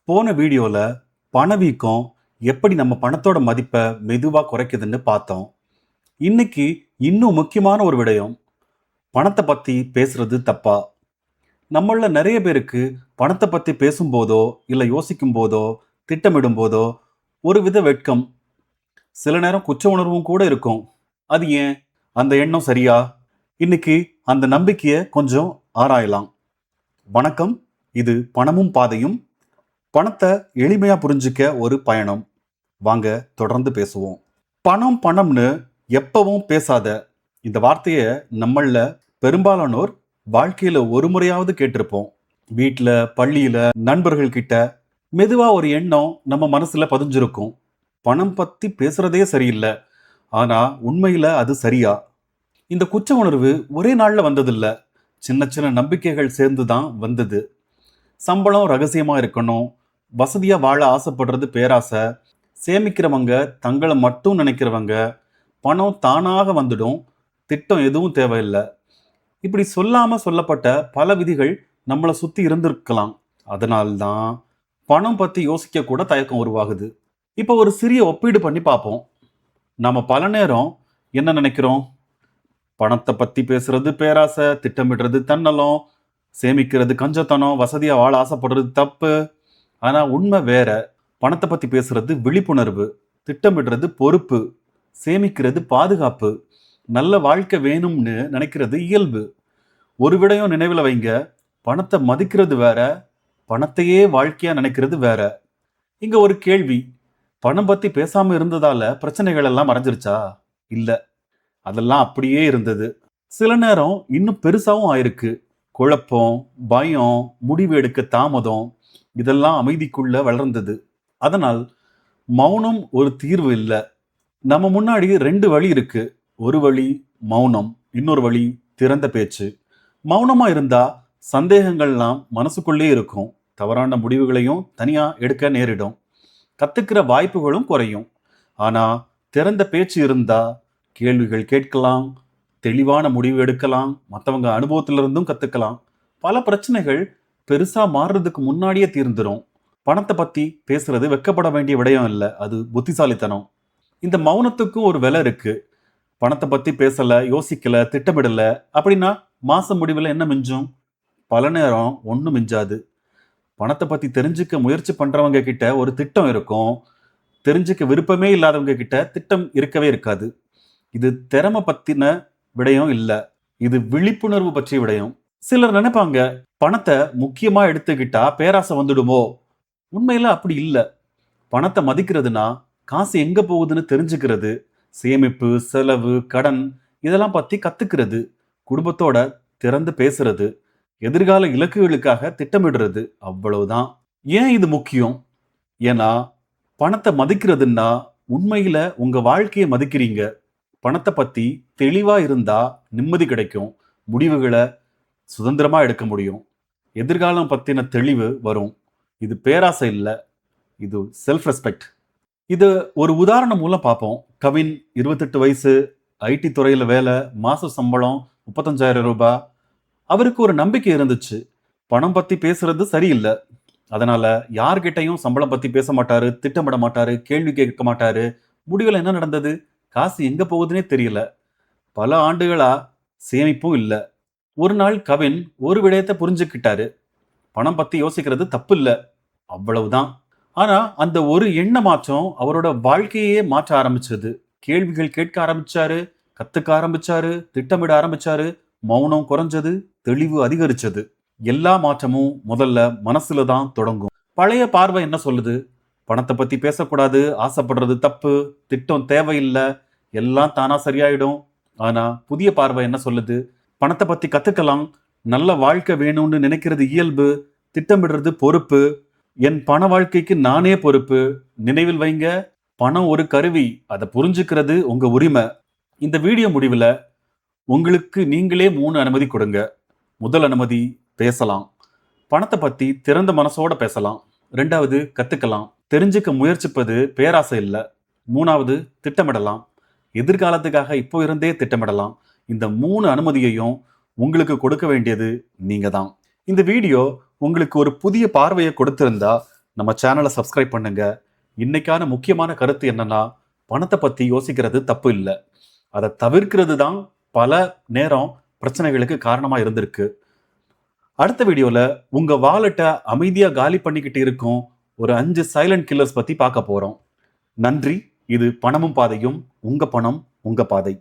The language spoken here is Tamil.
போன வீடியோல பணவீக்கம் எப்படி நம்ம பணத்தோட மதிப்பை மெதுவா குறைக்குதுன்னு பார்த்தோம். இன்னைக்கு இன்னும் முக்கியமான ஒரு விடயம், பணத்தை பத்தி பேசுறது தப்பா? நம்மள நிறைய பேருக்கு பணத்தை பத்தி பேசும்போதோ, இல்ல யோசிக்கும் போதோ, திட்டமிடும் போதோ ஒரு வித வெட்கம், சில நேரம் குற்ற உணர்வும் கூட இருக்கும். அது ஏன்? அந்த எண்ணம் சரியா? இன்னைக்கு அந்த நம்பிக்கையை கொஞ்சம் ஆராயலாம். வணக்கம். இது பணமும் பாதையும். பணத்தை எளிமையா புரிஞ்சுக்க ஒரு பயணம். வாங்க தொடர்ந்து பேசுவோம். பணம் பணம்னு எப்பவும் பேசாத இந்த வார்த்தையை நம்மள பெரும்பாலானோர் வாழ்க்கையில ஒரு முறையாவது கேட்டிருப்போம். வீட்டில், பள்ளியில, நண்பர்கள் கிட்ட மெதுவா ஒரு எண்ணம் நம்ம மனசுல பதிஞ்சிருக்கும். பணம் பத்தி பேசுறதே சரியில்லை, ஆனா உண்மையில அது சரியா? இந்த குற்ற உணர்வு ஒரே நாள்ல வந்ததில்ல. சின்ன சின்ன நம்பிக்கைகள் சேர்ந்து தான் வந்தது. சம்பளம் ரகசியமா இருக்கணும், வசதியா வாழ ஆசைப்படுறது பேராசை, சேமிக்கிறவங்க தங்களை மட்டும் நினைக்கிறவங்க, பணம் தானாக வந்துடும், திட்டம் எதுவும் தேவையில்லை, இப்படி சொல்லாம சொல்லப்பட்ட பல விதிகள் நம்மளை சுத்தி இருந்திருக்கலாம். அதனால்தான் பணம் பத்தி யோசிக்க கூட தயக்கம் உருவாகுது. இப்போ ஒரு சிறிய ஒப்பீடு பண்ணி பார்ப்போம். நாம பல நேரம் என்ன நினைக்கிறோம்? பணத்தை பத்தி பேசுறது பேராசை, திட்டமிடுறது தன்னலம், சேமிக்கிறது கஞ்சத்தனம், வசதியா வாழ ஆசைப்படுறது தப்பு. ஆனா உண்மை வேற. பணத்தை பத்தி பேசுறது விழிப்புணர்வு, திட்டமிடுறது பொறுப்பு, சேமிக்கிறது பாதுகாப்பு, நல்ல வாழ்க்கை வேணும்னு நினைக்கிறது இயல்பு. ஒரு விடயம் நினைவுல வைங்க, பணத்தை மதிக்கிறது வேற, பணத்தையே வாழ்க்கையா நினைக்கிறது வேற. இங்க ஒரு கேள்வி, பணம் பத்தி பேசாம இருந்ததால பிரச்சனைகள் எல்லாம் மறைஞ்சிருச்சா? இல்ல, அதெல்லாம் அப்படியே இருந்தது. சில நேரம் இன்னும் பெருசாவும் ஆயிருக்கு. குழப்பம், பயம், முடிவு எடுக்க தாமதம், இதெல்லாம் அமைதிக்குள்ள வளர்ந்தது. அதனால் மௌனம் ஒரு தீர்வு இல்லை. நம்ம முன்னாடி ரெண்டு வழி இருக்கு. ஒரு வழி மௌனம், இன்னொரு வழி திறந்த பேச்சு. மௌனமா இருந்தா சந்தேகங்கள்லாம் மனசுக்குள்ளே இருக்கும், தவறான முடிவுகளையும் தனியா எடுக்க நேரிடும், கத்துக்கிற வாய்ப்புகளும் குறையும். ஆனா திறந்த பேச்சு இருந்தா கேள்விகள் கேட்கலாம், தெளிவான முடிவு எடுக்கலாம், மற்றவங்க அனுபவத்திலிருந்தும் கத்துக்கலாம். பல பிரச்சனைகள் பெருசா மாறுறதுக்கு முன்னாடியே தீர்ந்துரும். பணத்தை பத்தி பேசுறது வெக்கப்பட வேண்டிய விடயம் இல்லை, அது புத்திசாலித்தனம். இந்த மௌனத்துக்கும் ஒரு விலை இருக்கு. பணத்தை பத்தி பேசல, யோசிக்கல, திட்டமிடல அப்படின்னா மாச முடிவில் என்ன மிஞ்சும்? பல நேரம் ஒன்றும் மிஞ்சாது. பணத்தை பத்தி தெரிஞ்சுக்க முயற்சி பண்றவங்க கிட்ட ஒரு திட்டம் இருக்கும், தெரிஞ்சுக்க விருப்பமே இல்லாதவங்க கிட்ட திட்டம் இருக்கவே இருக்காது. இது திறமை பத்தின விடயம் இல்ல, இது விழிப்புணர்வு பற்றிய விடயம். சிலர் நினைப்பாங்க, பணத்தை முக்கியமா எடுத்துக்கிட்டா பேராசை வந்துடுமோ? உண்மையில அப்படி இல்ல. பணத்தை மதிக்கிறதுனா காசு எங்க போகுதுன்னு தெரிஞ்சுக்கிறது, சேமிப்பு, செலவு, கடன் இதெல்லாம் பத்தி கத்துக்கிறது, குடும்பத்தோட திறந்து பேசுறது, எதிர்கால இலக்குகளுக்காக திட்டமிடுறது, அவ்வளவுதான். ஏன் இது முக்கியம்? ஏன்னா பணத்தை மதிக்கிறதுன்னா உண்மையில உங்க வாழ்க்கையை மதிக்கிறீங்க. பணத்தை பத்தி தெளிவா இருந்தா நிம்மதி கிடைக்கும், முடிவுகளை சுதந்திரமா எடுக்க முடியும், எதிர்காலம் பத்தின தெளிவு வரும். இது பேராசை இல்லை, இது செல்ஃப் ரெஸ்பெக்ட். இது ஒரு உதாரணம் மூலம் பார்ப்போம். கவின் 28 வயசு, ஐடி துறையில வேலை, மாச சம்பளம் 35,000 ரூபாய். அவருக்கு ஒரு நம்பிக்கை இருந்துச்சு, பணம் பத்தி பேசுறது சரியில்லை, அதனால யார்கிட்டையும் சம்பளம் பத்தி பேச மாட்டாரு, திட்டமிட மாட்டாரு, கேள்வி கேட்க மாட்டாரு. முடிவில் என்ன நடந்தது? காசு எங்க போகுதுன்னே தெரியல. பல ஆண்டுகளா சேமிப்பும் இல்லை. ஒரு நாள் கவின் ஒரு விடயத்தை புரிஞ்சுக்கிட்டாரு, பணம் பத்தி யோசிக்கிறது தப்பு இல்லை, அவ்வளவுதான். ஆனா அந்த ஒரு எண்ண மாற்றம் அவரோட வாழ்க்கையே மாற்ற ஆரம்பிச்சது. கேள்விகள் கேட்க ஆரம்பிச்சாரு, கத்துக்க ஆரம்பிச்சாரு, திட்டமிட ஆரம்பிச்சாரு, மௌனம் குறைஞ்சது, தெளிவு அதிகரிச்சது. எல்லா மாற்றமும் முதல்ல மனசுல தான் தொடங்கும். பழைய பார்வை என்ன சொல்லுது? பணத்தை பத்தி பேசக்கூடாது, ஆசைப்படுறது தப்பு, திட்டம் தேவையில்லை, எல்லாம் தானா சரியாயிடும். ஆனா புதிய பார்வை என்ன சொல்லுது? பணத்தை பத்தி கத்துக்கலாம், நல்ல வாழ்க்கை வேணும்னு நினைக்கிறது இயல்பு, திட்டமிடுறது பொறுப்பு, என் பண வாழ்க்கைக்கு நானே பொறுப்பு. நினைவில் வைங்க, பணம் ஒரு கருவி, அதை புரிஞ்சுக்கிறது உங்க உரிமை. இந்த வீடியோ முடிவில் உங்களுக்கு நீங்களே 3 அனுமதி கொடுங்க. முதல் அனுமதி, பேசலாம். பணத்தை பத்தி திறந்த மனசோட பேசலாம். 2வது, கத்துக்கலாம், தெரிஞ்சுக்க முயற்சிப்பது பேராசை இல்லை. 3வது, திட்டமிடலாம், எதிர்காலத்துக்காக இப்போ இருந்தே திட்டமிடலாம். இந்த 3 அனுமதியையும் உங்களுக்கு கொடுக்க வேண்டியது நீங்க தான். இந்த வீடியோ உங்களுக்கு ஒரு புதிய பார்வையை கொடுத்திருந்தா நம்ம சேனலை சப்ஸ்கிரைப் பண்ணுங்க. இன்னைக்கான முக்கியமான கருத்து என்னன்னா, பணத்தை பத்தி யோசிக்கிறது தப்பு இல்லை, அதை தவிர்க்கிறது தான் பல நேரம் பிரச்சனைகளுக்கு காரணமா இருந்திருக்கு. அடுத்த வீடியோல உங்க வாலெட்டை அமைதியா காலி பண்ணிக்கிட்டு இருக்கும் ஒரு 5 சைலண்ட் கில்லர்ஸ் பத்தி பார்க்க போறோம். நன்றி. இது பணமும் பாதையும். உங்க பணம் உங்க பாதை.